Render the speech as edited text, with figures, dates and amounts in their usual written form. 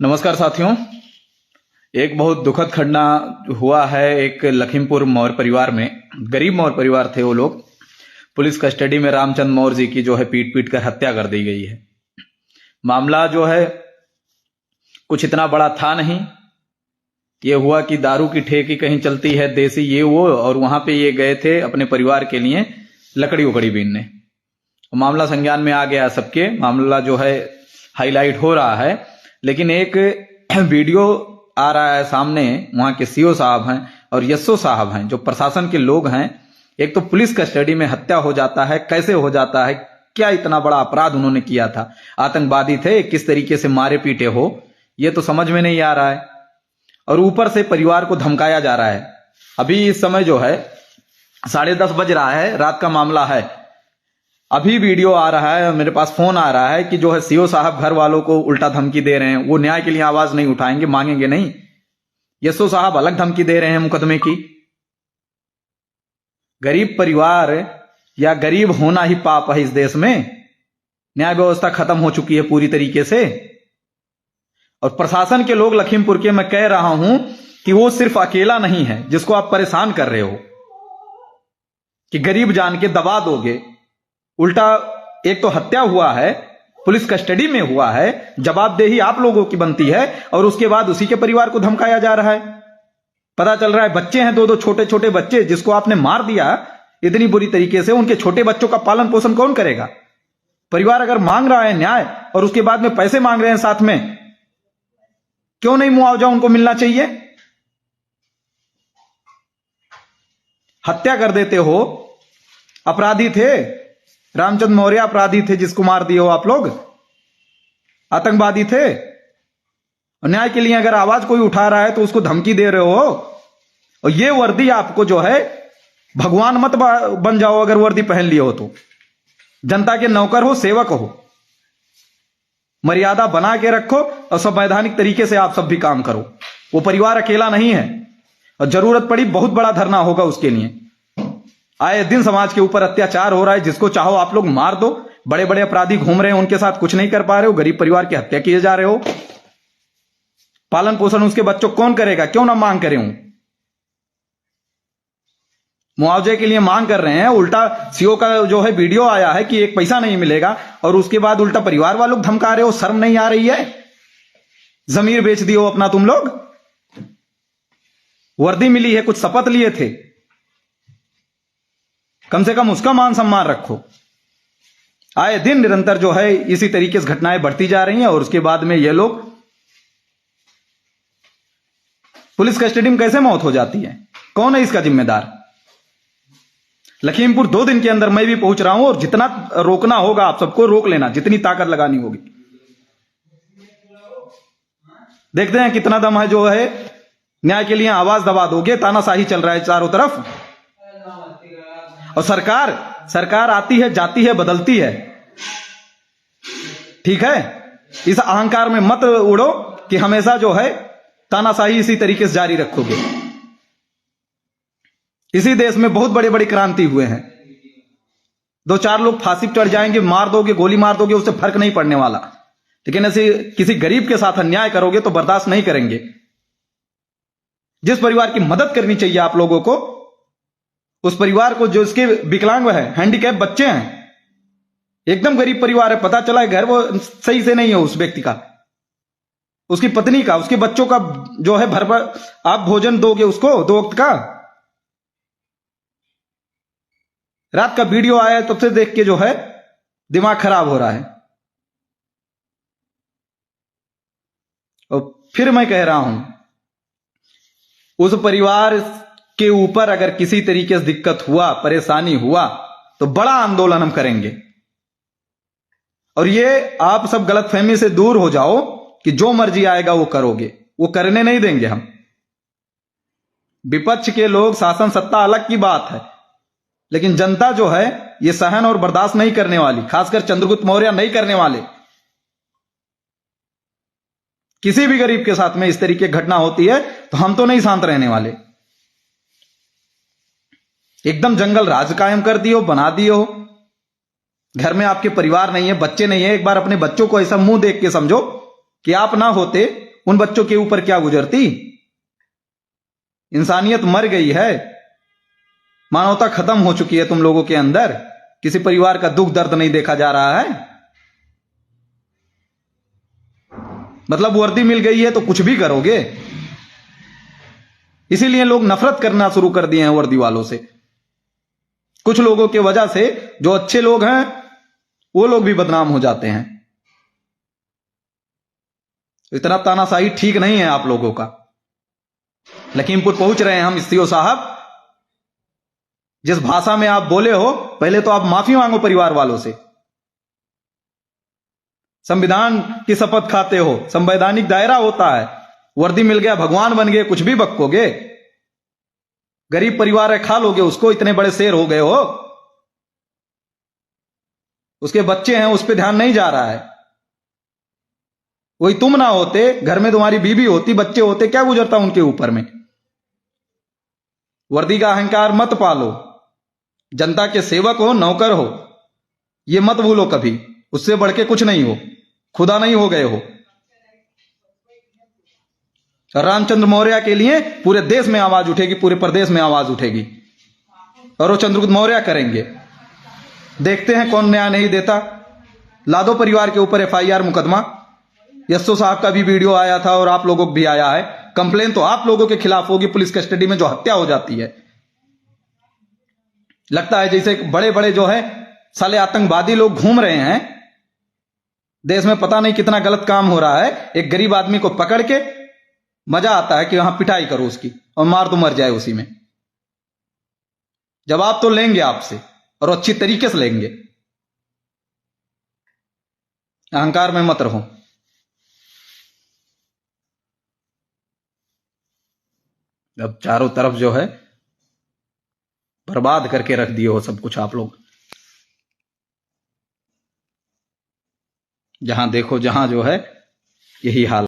नमस्कार साथियों। एक बहुत दुखद घटना हुआ है एक लखीमपुर मौर्य परिवार में। गरीब मौर्य परिवार थे वो लोग। पुलिस कस्टडी में रामचंद्र मौर्य जी की जो है पीट पीट कर हत्या कर दी गई है। मामला जो है कुछ इतना बड़ा था नहीं। ये हुआ कि दारू की ठेकी कहीं चलती है देसी ये वो, और वहां पे ये गए थे अपने परिवार के लिए लकड़ी उकड़ी बीनने। मामला संज्ञान में आ गया सबके। मामला जो है हाईलाइट हो रहा है, लेकिन एक वीडियो आ रहा है सामने। वहां के सीओ साहब हैं और एसओ साहब हैं जो प्रशासन के लोग हैं। एक तो पुलिस कस्टडी में हत्या हो जाता है, कैसे हो जाता है, क्या इतना बड़ा अपराध उन्होंने किया था, आतंकवादी थे, किस तरीके से मारे पीटे हो, ये तो समझ में नहीं आ रहा है। और ऊपर से परिवार को धमकाया जा रहा है। अभी इस समय जो है 10:30 बज रहा है, रात का मामला है। अभी वीडियो आ रहा है, मेरे पास फोन आ रहा है कि जो है सीओ साहब घर वालों को उल्टा धमकी दे रहे हैं। वो न्याय के लिए आवाज नहीं उठाएंगे, मांगेंगे नहीं। एसओ साहब अलग धमकी दे रहे हैं मुकदमे की। गरीब परिवार या गरीब होना ही पाप है इस देश में। न्याय व्यवस्था खत्म हो चुकी है पूरी तरीके से। और प्रशासन के लोग लखीमपुर के, मैं कह रहा हूं कि वो सिर्फ अकेला नहीं है जिसको आप परेशान कर रहे हो कि गरीब जान के दबा दोगे। उल्टा एक तो हत्या हुआ है, पुलिस कस्टडी में हुआ है, जवाबदेही आप लोगों की बनती है, और उसके बाद उसी के परिवार को धमकाया जा रहा है। पता चल रहा है बच्चे हैं, दो छोटे छोटे बच्चे जिसको आपने मार दिया इतनी बुरी तरीके से। उनके छोटे बच्चों का पालन पोषण कौन करेगा? परिवार अगर मांग रहा है न्याय और उसके बाद में पैसे मांग रहे हैं साथ में, क्यों नहीं मुआवजा उनको मिलना चाहिए? हत्या कर देते हो। अपराधी थे रामचंद्र मौर्य, अपराधी थे जिसको मार दिए हो आप लोग, आतंकवादी थे। और न्याय के लिए अगर आवाज कोई उठा रहा है तो उसको धमकी दे रहे हो। और ये वर्दी आपको जो है, भगवान मत बन जाओ अगर वर्दी पहन लिए हो तो। जनता के नौकर हो, सेवक हो, मर्यादा बना के रखो और संवैधानिक तरीके से आप सब भी काम करो। वो परिवार अकेला नहीं है और जरूरत पड़ी बहुत बड़ा धरना होगा उसके लिए। आए दिन समाज के ऊपर अत्याचार हो रहा है, जिसको चाहो आप लोग मार दो। बड़े बड़े अपराधी घूम रहे हैं, उनके साथ कुछ नहीं कर पा रहे हो। गरीब परिवार की हत्या किए जा रहे हो। पालन पोषण उसके बच्चों कौन करेगा? क्यों ना मांग करे हूं। मुआवजे के लिए मांग कर रहे हैं। उल्टा सीओ का जो है वीडियो आया है कि एक पैसा नहीं मिलेगा, और उसके बाद उल्टा परिवार वालों धमका रहे हो। शर्म नहीं आ रही है? जमीर बेच दिए हो अपना तुम लोग। वर्दी मिली है, कुछ शपथ लिए थे, कम से कम उसका मान सम्मान रखो। आए दिन निरंतर जो है इसी तरीके से घटनाएं बढ़ती जा रही हैं, और उसके बाद में ये लोग पुलिस कस्टडी में कैसे मौत हो जाती है? कौन है इसका जिम्मेदार? लखीमपुर 2 दिन के अंदर मैं भी पहुंच रहा हूं, और जितना रोकना होगा आप सबको रोक लेना, जितनी ताकत लगानी होगी। देखते हैं कितना दम है जो है न्याय के लिए आवाज दबा दोगे। तानाशाही चल रहा है चारों तरफ, और सरकार आती है, जाती है, बदलती है। ठीक है, इस अहंकार में मत उड़ो कि हमेशा जो है तानाशाही इसी तरीके से जारी रखोगे। इसी देश में बहुत बड़े बड़े क्रांति हुए हैं। 2-4 लोग फांसी चढ़ जाएंगे, मार दोगे, गोली मार दोगे, उससे फर्क नहीं पड़ने वाला। लेकिन ऐसे किसी गरीब के साथ अन्याय करोगे तो बर्दाश्त नहीं करेंगे। जिस परिवार की मदद करनी चाहिए आप लोगों को, उस परिवार को जो इसके विकलांग है, हैंडीकैप बच्चे हैं, एकदम गरीब परिवार है, पता चला है घर वो सही से नहीं है उस व्यक्ति का, उसकी पत्नी का, उसके बच्चों का जो है भर आप भोजन दोगे उसको 2 वक्त का। रात का वीडियो आया है, तब से देख के जो है दिमाग खराब हो रहा है। और फिर मैं कह रहा हूं, उस परिवार के ऊपर अगर किसी तरीके से दिक्कत हुआ, परेशानी हुआ, तो बड़ा आंदोलन हम करेंगे। और ये आप सब गलतफहमी से दूर हो जाओ कि जो मर्जी आएगा वो करोगे, वो करने नहीं देंगे हम। विपक्ष के लोग, शासन सत्ता अलग की बात है, लेकिन जनता जो है ये सहन और बर्दाश्त नहीं करने वाली। खासकर चंद्रगुप्त मौर्य नहीं करने वाले। किसी भी गरीब के साथ में इस तरीके की घटना होती है तो हम तो नहीं शांत रहने वाले। एकदम जंगल राज कायम कर दियो, बना दियो। घर में आपके परिवार नहीं है, बच्चे नहीं है। एक बार अपने बच्चों को ऐसा मुंह देख के समझो कि आप ना होते उन बच्चों के ऊपर क्या गुजरती? इंसानियत मर गई है, मानवता खत्म हो चुकी है तुम लोगों के अंदर। किसी परिवार का दुख दर्द नहीं देखा जा रहा है। मतलब वर्दी मिल गई है तो कुछ भी करोगे। इसीलिए लोग नफरत करना शुरू कर दिए हैं वर्दी वालों से। कुछ लोगों की वजह से जो अच्छे लोग हैं वो लोग भी बदनाम हो जाते हैं। इतना तानाशाही ठीक नहीं है आप लोगों का। लखीमपुर पहुंच रहे हैं हम सीओ साहब। जिस भाषा में आप बोले हो, पहले तो आप माफी मांगो परिवार वालों से। संविधान की शपथ खाते हो, संवैधानिक दायरा होता है। वर्दी मिल गया भगवान बन गए, कुछ भी बक्कोगे। गरीब परिवार है, खा लोगे उसको। इतने बड़े शेर हो गए हो। उसके बच्चे हैं, उस पर ध्यान नहीं जा रहा है। वही तुम ना होते, घर में तुम्हारी बीवी होती, बच्चे होते, क्या गुजरता उनके ऊपर में। वर्दी का अहंकार मत पालो। जनता के सेवक हो, नौकर हो, ये मत भूलो कभी। उससे बढ़ के कुछ नहीं हो, खुदा नहीं हो गए हो। रामचंद्र मौर्य के लिए पूरे देश में आवाज उठेगी, पूरे प्रदेश में आवाज उठेगी, और वो चंद्रगुप्त मौर्य करेंगे। देखते हैं कौन न्याय नहीं देता। लादो परिवार के ऊपर FIR मुकदमा। यस्सो साहब का भी वीडियो आया था और आप लोगों को भी आया है। कंप्लेन तो आप लोगों के खिलाफ होगी। पुलिस कस्टडी में जो हत्या हो जाती है, लगता है जैसे बड़े बड़े जो है साले आतंकवादी लोग घूम रहे हैं देश में। पता नहीं कितना गलत काम हो रहा है। एक गरीब आदमी को पकड़ के मजा आता है कि वहां पिटाई करो उसकी और मार तो मर जाए उसी में। जवाब तो लेंगे आपसे, और अच्छी तरीके से लेंगे। अहंकार में मत रहो। अब चारों तरफ जो है बर्बाद करके रख दिए हो सब कुछ आप लोग। जहां देखो जहां जो है यही हाल।